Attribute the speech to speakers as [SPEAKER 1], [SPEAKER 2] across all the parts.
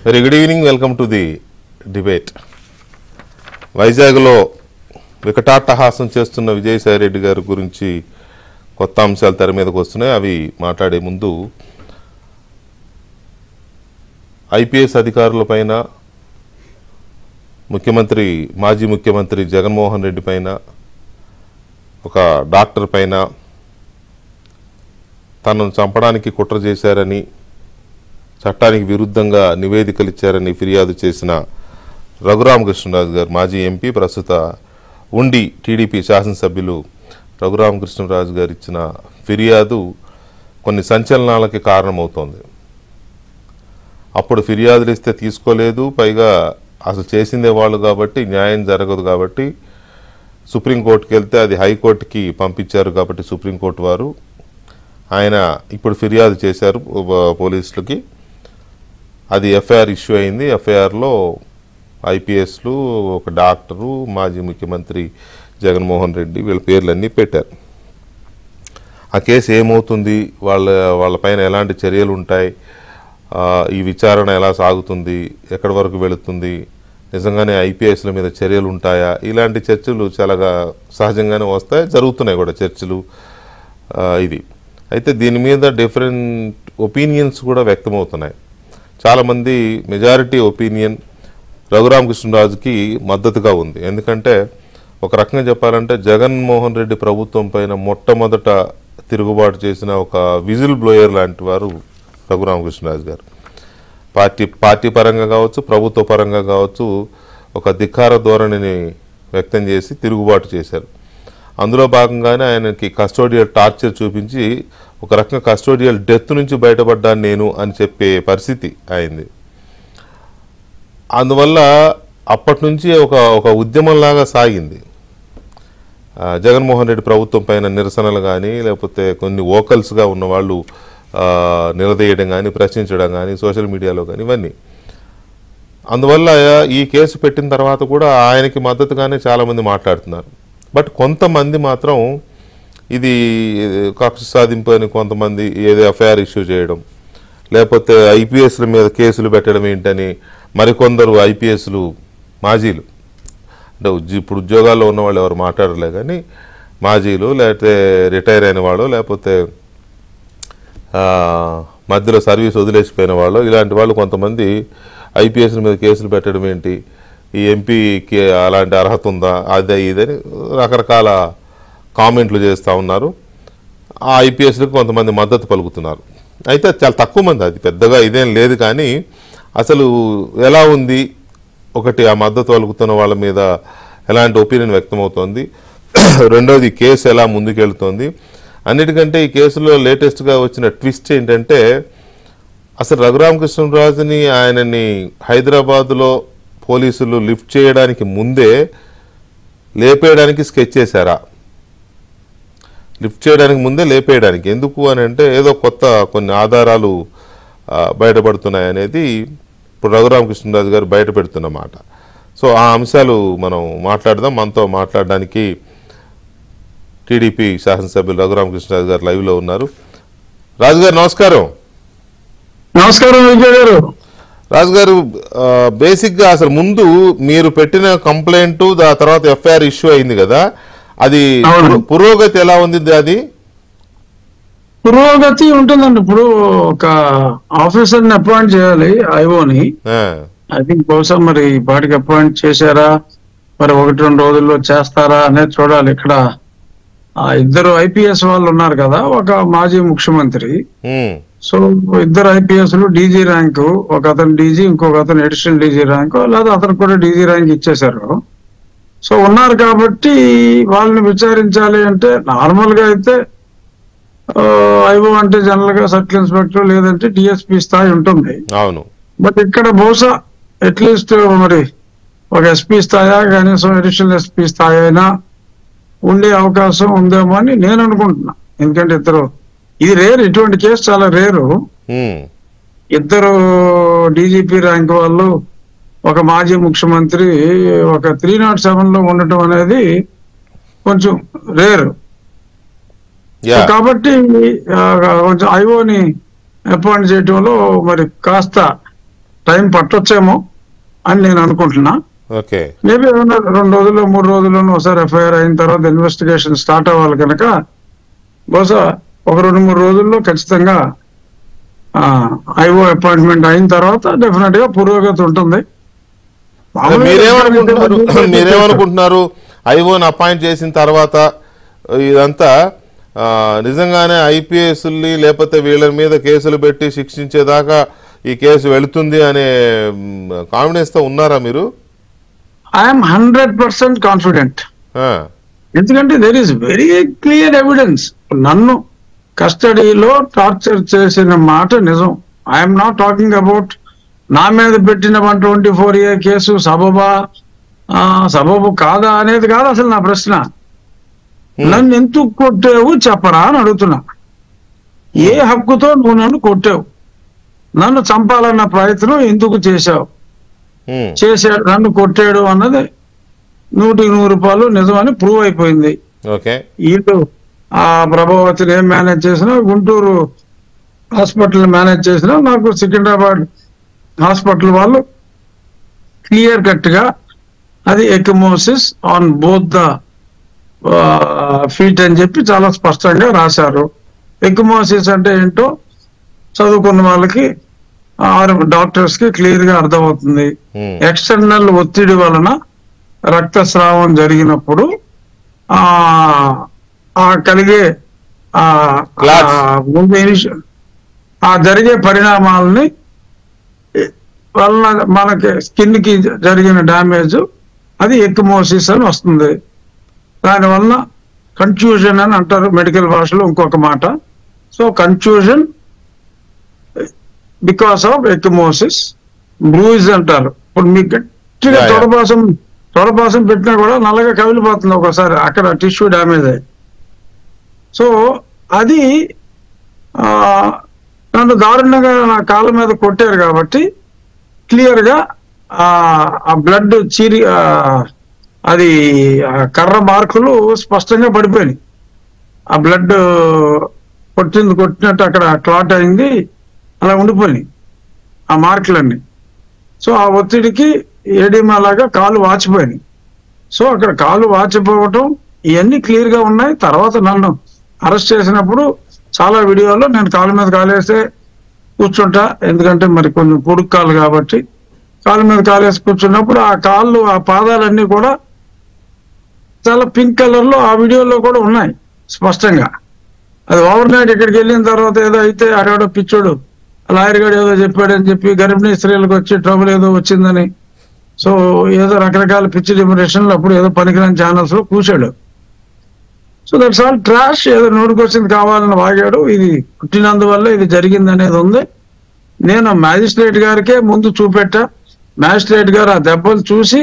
[SPEAKER 1] Very good evening. Welcome to the debate. వైజాగ్లో వికటాట్టహాసం చేస్తున్న విజయసాయి రెడ్డి గారి గురించి కొత్త అంశాలు తెర మీదకి వస్తున్నాయి. అవి మాట్లాడే ముందు ఐపీఎస్ అధికారుల పైన మాజీ ముఖ్యమంత్రి జగన్మోహన్ రెడ్డి పైన, ఒక డాక్టర్ పైన తనను చంపడానికి కుట్ర చేశారని, చట్టానికి విరుద్ధంగా నివేదికలు ఇచ్చారని ఫిర్యాదు చేసిన రఘురామకృష్ణరాజు గారు, మాజీ ఎంపీ, ప్రస్తుత ఉండి టీడీపీ శాసనసభ్యులు రఘురామకృష్ణరాజు గారు ఇచ్చిన ఫిర్యాదు కొన్ని సంచలనాలకి కారణమవుతోంది. అప్పుడు ఫిర్యాదులు ఇస్తే తీసుకోలేదు, పైగా అసలు చేసిందే వాళ్ళు కాబట్టి న్యాయం జరగదు కాబట్టి సుప్రీంకోర్టుకి వెళ్తే అది హైకోర్టుకి పంపించారు కాబట్టి సుప్రీంకోర్టు వారు ఆయన ఇప్పుడు ఫిర్యాదు చేశారు పోలీసులకి. అది ఎఫ్ఐఆర్ ఇష్యూ అయింది. ఎఫ్ఐఆర్లో ఐపీఎస్లు, ఒక డాక్టరు, మాజీ ముఖ్యమంత్రి జగన్మోహన్ రెడ్డి వీళ్ళ పేర్లన్నీ పెట్టారు. ఆ కేసు ఏమవుతుంది, వాళ్ళపైన ఎలాంటి చర్యలు ఉంటాయి, ఈ విచారణ ఎలా సాగుతుంది, ఎక్కడి వరకు వెళుతుంది, నిజంగానే ఐపీఎస్ల మీద చర్యలు ఉంటాయా, ఇలాంటి చర్చలు చాలా సహజంగానే వస్తాయి, జరుగుతున్నాయి కూడా చర్చలు. ఇది అయితే దీని మీద డిఫరెంట్ ఒపీనియన్స్ కూడా వ్యక్తమవుతున్నాయి. చాలామంది మెజారిటీ ఒపీనియన్ రఘురామకృష్ణరాజుకి మద్దతుగా ఉంది. ఎందుకంటే ఒక రకంగా చెప్పాలంటే జగన్మోహన్ రెడ్డి ప్రభుత్వం పైన మొట్టమొదట తిరుగుబాటు చేసిన ఒక విజిల్ బ్లోయర్ లాంటి వారు రఘురామకృష్ణరాజు గారు. పార్టీ పరంగా కావచ్చు, ప్రభుత్వ పరంగా కావచ్చు, ఒక ధిక్కార ధోరణిని వ్యక్తం చేసి తిరుగుబాటు చేశారు. అందులో భాగంగానే ఆయనకి కస్టోడియల్ టార్చర్ చూపించి ఒక రకంగా కస్టోడియల్ డెత్ నుంచి బయటపడ్డాను నేను అని చెప్పే పరిస్థితి అయింది. అందువల్ల అప్పటి నుంచి ఒక ఉద్యమంలాగా సాగింది. జగన్మోహన్ రెడ్డి ప్రభుత్వం పైన నిరసనలు కానీ, లేకపోతే కొన్ని వోకల్స్గా ఉన్న వాళ్ళు నిలదీయడం కానీ, ప్రశ్నించడం కానీ, సోషల్ మీడియాలో కానీ, ఇవన్నీ. అందువల్ల ఈ కేసు పెట్టిన తర్వాత కూడా ఆయనకి మద్దతుగానే చాలామంది మాట్లాడుతున్నారు. బట్ కొంతమంది మాత్రం ఇది కక్ష సాధింపు అని కొంతమంది ఏదో ఎఫ్ఐఆర్ ఇష్యూ చేయడం, లేకపోతే ఐపీఎస్ల మీద కేసులు పెట్టడం ఏంటని మరికొందరు ఐపీఎస్లు మాజీలు, అంటే ఇప్పుడు ఉద్యోగాల్లో ఉన్న వాళ్ళు ఎవరు మాట్లాడలే కానీ మాజీలు, లేకపోతే రిటైర్ అయిన వాళ్ళు, లేకపోతే మధ్యలో సర్వీస్ వదిలేసిపోయిన వాళ్ళు, ఇలాంటి వాళ్ళు కొంతమంది ఐపీఎస్ల మీద కేసులు పెట్టడం ఏంటి, ఈ ఎంపీకి అలాంటి అర్హత ఉందా, అదే ఇదని రకరకాల కామెంట్లు చేస్తూ ఉన్నారు. ఆ ఐపీఎస్లకు కొంతమంది మద్దతు పలుకుతున్నారు. అయితే చాలా తక్కువ మంది, అది పెద్దగా ఇదేం లేదు. కానీ అసలు ఎలా ఉంది, ఒకటి ఆ మద్దతు పలుకుతున్న వాళ్ళ మీద ఎలాంటి ఒపీనియన్ వ్యక్తమవుతోంది, రెండోది కేసు ఎలా ముందుకెళ్తోంది. అన్నిటికంటే ఈ కేసులో లేటెస్ట్గా వచ్చిన ట్విస్ట్ ఏంటంటే, అసలు రఘురామకృష్ణరాజుని ఆయనని హైదరాబాదులో పోలీసులు లిఫ్ట్ చేయడానికి ముందే లేపేయడానికి స్కెచ్ చేశారా? లిఫ్ట్ చేయడానికి ముందే లేపేయడానికి ఎందుకు అని అంటే, ఏదో కొత్త కొన్ని ఆధారాలు బయటపడుతున్నాయి అనేది ఇప్పుడు రఘురామకృష్ణరాజు గారు బయట పెడుతున్నమాట. సో ఆ అంశాలు మనం మాట్లాడదాం. మనతో మాట్లాడడానికి టీడీపీ శాసనసభ్యులు రఘురామకృష్ణరాజు గారు లైవ్లో ఉన్నారు. రాజు గారు నమస్కారం.
[SPEAKER 2] నమస్కారం విజయ్ గారు.
[SPEAKER 1] రాజు గారు, బేసిక్గా అసలు ముందు మీరు పెట్టిన కంప్లైంట్, ఆ తర్వాత ఎఫ్ఐఆర్ ఇష్యూ అయింది కదా, అది పురోగతి ఎలా ఉంది? అది
[SPEAKER 2] పురోగతి ఉంటుందండి. ఇప్పుడు ఒక ఆఫీసర్ని అపాయింట్ చేయాలి, ఐఓని. ఐ థింక్ బహుశా మరి పాటికి అపాయింట్ చేశారా, మరి 1-2 రోజుల్లో చేస్తారా అనేది చూడాలి. ఇక్కడ ఇద్దరు ఐపీఎస్ వాళ్ళు ఉన్నారు కదా, ఒక మాజీ ముఖ్యమంత్రి. సో ఇద్దరు ఐపీఎస్లు డీజీ ర్యాంకు, ఒక అతను డీజీ, ఇంకొక అతను అడిషనల్ డీజీ ర్యాంకు, లేదా అతను కూడా డీజీ ర్యాంక్ ఇచ్చేశారు. సో ఉన్నారు కాబట్టి వాళ్ళని విచారించాలి అంటే, నార్మల్ గా అయితే ఐఓ అంటే జనరల్ గా సర్కిల్ ఇన్స్పెక్టర్ లేదంటే డిఎస్పీ స్థాయి ఉంటుంది.
[SPEAKER 1] అవును.
[SPEAKER 2] బట్ ఇక్కడ బహుశా అట్లీస్ట్ మరి ఒక ఎస్పీ స్థాయి, కనీసం అడిషనల్ ఎస్పీ స్థాయి అయినా ఉండే అవకాశం ఉందేమో అని నేను అనుకుంటున్నా. ఎందుకంటే ఇది రేరు, ఇటువంటి కేసు చాలా రేరు. ఇద్దరు డీజీపీ ర్యాంక్ వాళ్ళు, ఒక మాజీ ముఖ్యమంత్రి ఒక 307లో ఉండటం అనేది కొంచెం రేరు. కాబట్టి కొంచెం ఐఓని అపాయింట్ చేయటంలో మరి కాస్త టైం పట్టొచ్చేమో అని నేను అనుకుంటున్నా.
[SPEAKER 1] ఓకే,
[SPEAKER 2] మేబీ ఏమన్నా 2 రోజుల్లో 3 రోజుల్లోనూ ఒకసారి ఎఫ్ఐఆర్ అయిన తర్వాత ఇన్వెస్టిగేషన్ స్టార్ట్ అవ్వాలి కనుక బహుశా ఒక 2-3 రోజుల్లో ఖచ్చితంగా ఐఓ అపాయింట్మెంట్ అయిన తర్వాత డెఫినెట్ గా పురోగతి ఉంటుంది.
[SPEAKER 1] మీరేమనుకుంటున్నారు? ఐఓని అపాయింట్ చేసిన తర్వాత ఇదంతా నిజంగానే ఐపీఎస్ని లేకపోతే వీళ్ళ మీద కేసులు పెట్టి శిక్షించేదాకా ఈ కేసు వెళుతుంది అనే కాన్ఫిడెన్స్ తో ఉన్నారా మీరు?
[SPEAKER 2] I'm 100% confident. ఎందుకంటే there is very clear evidence. నన్ను కస్టడీలో టార్చర్ చేసిన మాట నిజం. ఐఎమ్ నాట్ టాకింగ్ అబౌట్ నా మీద పెట్టిన 124A కేసు సబబు కాదా అనేది కాదు అసలు నా ప్రశ్న. నన్ను ఎందుకు కొట్టావు చెప్పరా అని అడుగుతున్నా. ఏ హక్కుతో నువ్వు నన్ను కొట్టావు? నన్ను చంపాలన్న ప్రయత్నం ఎందుకు చేశావు? చేశాడు, నన్ను కొట్టాడు అన్నది 100% నిజమని ప్రూవ్ అయిపోయింది. వీళ్ళు ఆ ప్రభావతిని ఏం మేనేజ్ చేసినా, గుంటూరు హాస్పిటల్ మేనేజ్ చేసినా, నాకు సికింద్రాబాద్ హాస్పిటల్ వాళ్ళు క్లియర్ కట్ గా అది ఎక్మోసిస్ ఆన్ బోత్ ద ఫీట్ అని చెప్పి చాలా స్పష్టంగా రాశారు. ఎక్మోసిస్ అంటే ఏంటో చదువుకున్న వాళ్ళకి డాక్టర్స్ కి క్లియర్ గా అర్థమవుతుంది. ఎక్స్టర్నల్ ఒత్తిడి వలన రక్తస్రావం జరిగినప్పుడు కలిగే జరిగే పరిణామాలని వలన మనకి స్కిన్ కి జరిగిన డ్యామేజ్ అది ఎక్మోసిస్ అని వస్తుంది. దానివల్ల కన్ఫ్యూజన్ అని అంటారు మెడికల్ భాషలో ఇంకొక మాట. So contusion because of ecchymosis. Bruise అంటారు. ఇప్పుడు మీకు గట్టిగా తొడపాసం పెట్టినా కూడా నల్లగా కవిలిపోతుంది ఒకసారి అక్కడ టిష్యూ డ్యామేజ్ అయ్యి. సో అది నన్ను దారుణంగా నా కాళ్ళ మీద కొట్టారు కాబట్టి క్లియర్ గా ఆ బ్లడ్ చీరి అది కర్ర మార్కులు స్పష్టంగా పడిపోయినాయి. ఆ బ్లడ్ కొట్టినట్టు అక్కడ క్లాట్ అయింది, అలా ఉండిపోయినాయి ఆ మార్కులన్నీ. సో ఆ ఒత్తిడికి ఏడీమా లాగా కాలు వాచిపోయినాయి. సో అక్కడ కాలు వాచిపోవటం ఇవన్నీ క్లియర్ గా ఉన్నాయి. తర్వాత నన్ను అరెస్ట్ చేసినప్పుడు చాలా వీడియోలో నేను కాలు మీద కాలేస్తే కూర్చుంటా, ఎందుకంటే మరి కొంచెం పొడుగు కాలు కాబట్టి కాలు మీద కాలేసి కూర్చున్నప్పుడు ఆ కాళ్ళు ఆ పాదాలన్నీ కూడా చాలా పింక్ కలర్ లో ఆ వీడియోలో కూడా ఉన్నాయి స్పష్టంగా. అది ఓవర్ నైట్ ఇక్కడికి వెళ్ళిన తర్వాత ఏదో అయితే ఆడాడో పిచ్చోడు లాయర్ గారు ఏదో చెప్పాడని చెప్పి గర్భిణీ స్త్రీలకు వచ్చి ట్రబుల్ ఏదో వచ్చిందని, సో ఏదో రకరకాల పిచ్చి డిమరేషన్లు అప్పుడు ఏదో పనికిరాని ఛానల్స్ లో కూర్చాడు. So that's all trash. ఏదో నోటికొచ్చింది కావాలని వాగాడు. ఇది పుట్టినందువల్ల ఇది జరిగింది అనేది ఉంది. నేను మ్యాజిస్ట్రేట్ గారికే ముందు చూపెట్టా. మ్యాజిస్ట్రేట్ గారు ఆ దెబ్బలు చూసి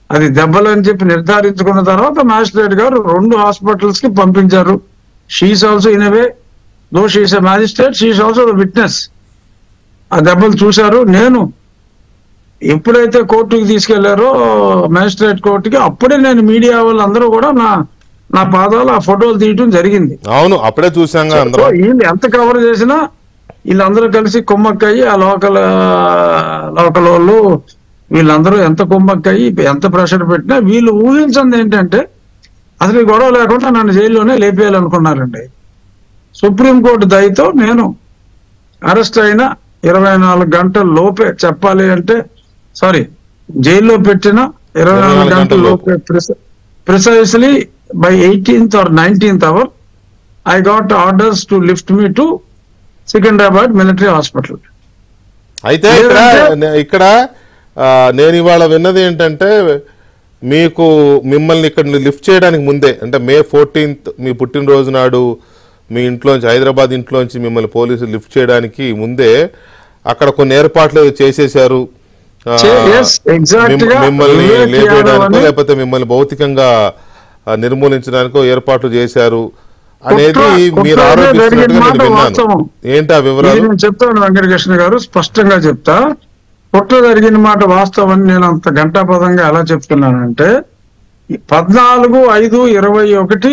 [SPEAKER 2] అది దెబ్బలు అని చెప్పి నిర్ధారించుకున్న తర్వాత మ్యాజిస్ట్రేట్ గారు 2 హాస్పిటల్స్ కి పంపించారు. She's also in a way, though she's a magistrate, she's also witness. ఆ దెబ్బలు చూశారు. నేను ఎప్పుడైతే కోర్టుకి తీసుకెళ్లారో మ్యాజిస్ట్రేట్ కోర్టుకి, అప్పుడే నేను మీడియా వాళ్ళందరూ కూడా నా పాదాలు ఆ ఫోటోలు తీయటం జరిగింది.
[SPEAKER 1] అవును, అప్పుడే చూసాం.
[SPEAKER 2] వీళ్ళు ఎంత కవర్ చేసినా వీళ్ళందరూ కలిసి కుమ్మక్కయ్యి ఆ లోకల్ వాళ్ళు వీళ్ళందరూ ఎంత కుమ్మక్కయ్యి ఎంత ప్రెషర్ పెట్టినా వీళ్ళు ఊహించింది ఏంటంటే అసలు ఈ గొడవ లేకుండా నన్ను జైల్లోనే లేపేయాలనుకున్నారండి. సుప్రీంకోర్టు దయతో నేను అరెస్ట్ అయిన 24 గంటల లోపే చెప్పాలి అంటే జైల్లో పెట్టిన 24 గంటల లోపే precisely by 18th or 19th hour I got orders to lift me to Secunderabad military hospital.
[SPEAKER 1] అయితే ఇక్కడ నేను ఇవాళ విన్నది ఏంటంటే మిమ్మల్ని ఇక్కడ లిఫ్ట్ చేయడానికి ముందే, అంటే May 14th మీ పుట్టినరోజు నాడు మీ ఇంట్లోంచి, హైదరాబాద్ ఇంట్లోంచి మిమ్మల్ని పోలీసులు లిఫ్ట్ చేయడానికి ముందే అక్కడ కొన్ని ఏర్పాట్లు చేసేశారు. మిమ్మల్ని లేపేయడానికో లేకపోతే మిమ్మల్ని భౌతికంగా నిర్మూలించడానికో ఏర్పాట్లు చేశారు అనేది మీరు ఆరోపిస్తున్నట్టుగా నేను విన్నాను. ఏంటి ఆ వివరాలు?
[SPEAKER 2] చెప్తాను వెంకటకృష్ణ గారు, స్పష్టంగా చెప్తా. కుట్ర జరిగిన మాట వాస్తవం. నేను అంత గంటాపదంగా ఎలా చెప్తున్నానంటే 14/5/21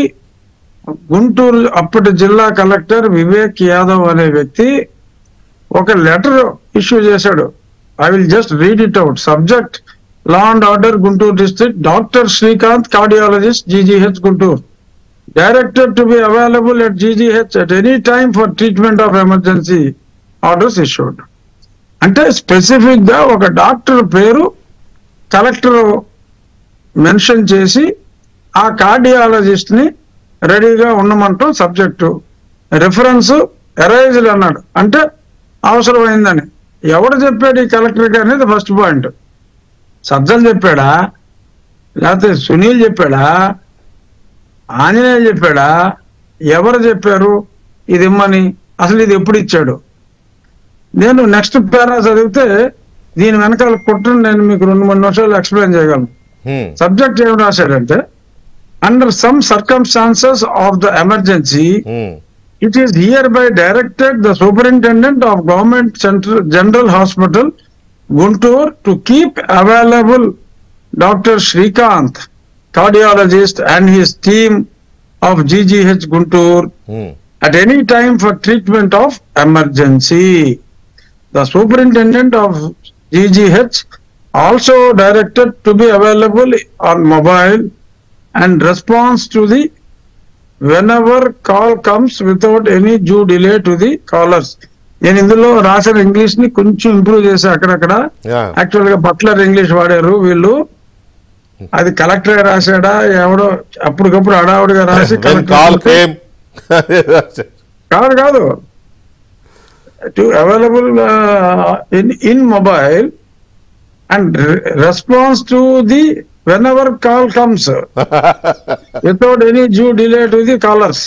[SPEAKER 2] గుంటూరు అప్పటి జిల్లా కలెక్టర్ వివేక్ యాదవ్ అనే వ్యక్తి ఒక లెటర్ ఇష్యూ చేశాడు I will just read it out. Subject: Law and Order, Guntur District. Dr. Srikanth, cardiologist, GGH Guntur. Directed to be available at GGH at any time for treatment of emergency. Orders issued. అంటే specific గా ఒక doctor పేరు collector mention చేసి ఆ cardiologist ని రెడీగా ఉండమంటాం subject. Reference arised అన్నాడు, అంటే అవసరమైందని. ఎవడు చెప్పాడు ఈ కలెక్టర్కి అనేది ఫస్ట్ పాయింట్. సజ్జలు చెప్పాడా, లేకపోతే సునీల్ చెప్పాడా, ఆంజనేయులు చెప్పాడా, ఎవరు చెప్పారు ఇది ఇమ్మని? అసలు ఇది ఎప్పుడు ఇచ్చాడు? నేను నెక్స్ట్ పేరా చదివితే దీని వెనకాల కుట్రను నేను మీకు 2-3 నిమిషాలు ఎక్స్ప్లెయిన్ చేయగలను. సబ్జెక్ట్ ఏం రాశాడంటే, under some circumstances of the emergency it is hereby directed the superintendent of government general hospital Guntur to keep available Dr. Srikanth, cardiologist, and his team of GGH Guntur at any time for treatment of emergency. The superintendent of GGH also directed to be available on mobile and response to the whenever call comes without any due delay to the callers. నేను ఇందులో రాసిన English ని కొంచెం improve చేశా అక్కడక్కడ. Actual గా butler English వాడారు వీళ్ళు. అది కలెక్టర్ రాశాడా ఎవడో అప్పటికప్పుడు అడావుడిగా రాసి కాదు to available in mobile and response to the whenever call comes without any due delay to the callers.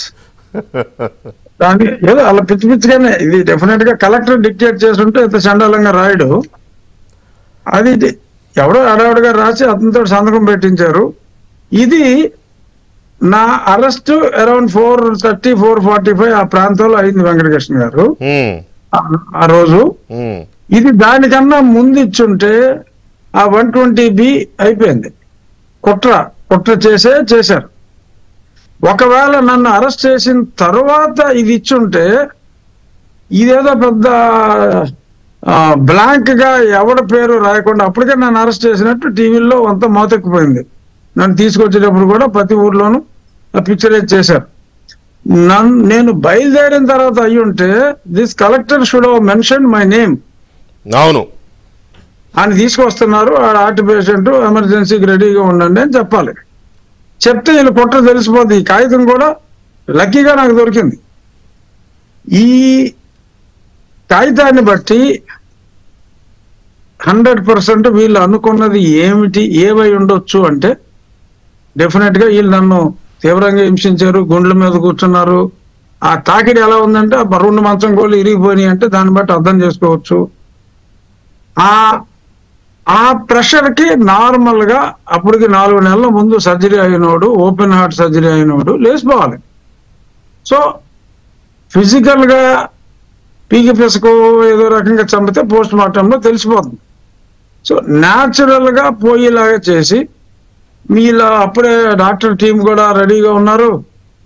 [SPEAKER 2] దాని ఏదో అలా పిచ్చి పిచ్చిగానే ఇది డెఫినెట్ గా కలెక్టర్ డిక్టేట్ చేస్తుంటే ఇంత చండాలంగా రాయడు. అది ఎవడో అడవుడుగా రాసి అతనితో సంతకం పెట్టించారు. ఇది నా అరెస్ట్ అరౌండ్ 4:30, 4:45 ఆ ప్రాంతంలో అయింది వెంకటకృష్ణ గారు ఆ రోజు. ఇది దానికన్నా ముందు ఇచ్చుంటే ఆ 120B అయిపోయింది. కుట్ర చేశారు. ఒకవేళ నన్ను అరెస్ట్ చేసిన తర్వాత ఇది ఇచ్చుంటే ఇదేదో పెద్ద బ్లాంక్ గా ఎవడ పేరు రాయకుండా అప్పటికే నన్ను అరెస్ట్ చేసినట్టు టీవీలో అంతా మోతెక్కిపోయింది. నన్ను తీసుకొచ్చేటప్పుడు కూడా ప్రతి ఊర్లోనూ పిక్చరైజ్ చేశారు. నేను బయలుదేరిన తర్వాత అయ్యి ఉంటే this collector should have mention my name.
[SPEAKER 1] అవును,
[SPEAKER 2] ఆయన తీసుకొస్తున్నారు, హార్ట్ పేషెంట్, ఎమర్జెన్సీకి రెడీగా ఉండండి అని చెప్పాలి. చెప్తే వీళ్ళు కుట్ర తెలిసిపోద్ది. ఈ కాగితం కూడా లక్కీగా నాకు దొరికింది. ఈ కాగితాన్ని బట్టి 100% వీళ్ళు అనుకున్నది ఏమై ఉండొచ్చు అంటే డెఫినెట్ గా వీళ్ళు నన్ను తీవ్రంగా హింసించారు, గుండెల మీద కూర్చున్నారు. ఆ తాకిడి ఎలా ఉందంటే ఆ 2 మంచం గోళ్ళు ఇరిగిపోయినాయి అంటే దాన్ని బట్టి అర్థం చేసుకోవచ్చు. ఆ ప్రెషర్ కి నార్మల్ గా అప్పటికి 4 నెలల ముందు సర్జరీ అయినోడు, ఓపెన్ హార్ట్ సర్జరీ అయినోడు లేచిపోవాలి. సో ఫిజికల్ గా పీకి పిసకు ఏదో రకంగా చంపితే పోస్ట్ మార్టంలో తెలిసిపోతుంది. సో న్యాచురల్ గా పోయేలాగా చేసి మీలో అప్పుడే డాక్టర్ టీం కూడా రెడీగా ఉన్నారు.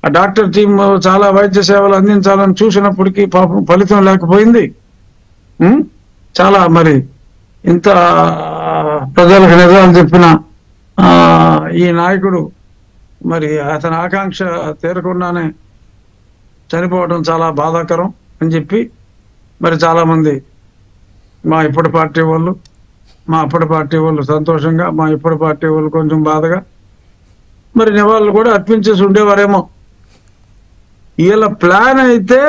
[SPEAKER 2] ఆ డాక్టర్ టీం చాలా వైద్య సేవలు అందించాలని చూసినప్పటికీ పాపం ఫలితం లేకపోయింది. చాలా మరి ఇంత ప్రజలకు నిజాలు చెప్పిన ఈ నాయకుడు మరి అతని ఆకాంక్ష తీరకుండానే చనిపోవడం చాలా బాధాకరం అని చెప్పి మరి చాలా మంది మా ఇప్పటి పార్టీ వాళ్ళు, మా అప్పటి పార్టీ వాళ్ళు సంతోషంగా, మా ఇప్పటి పార్టీ వాళ్ళు కొంచెం బాధగా మరి నివాళులు కూడా అర్పించేసి ఉండేవారేమో. వీళ్ళ ప్లాన్ అయితే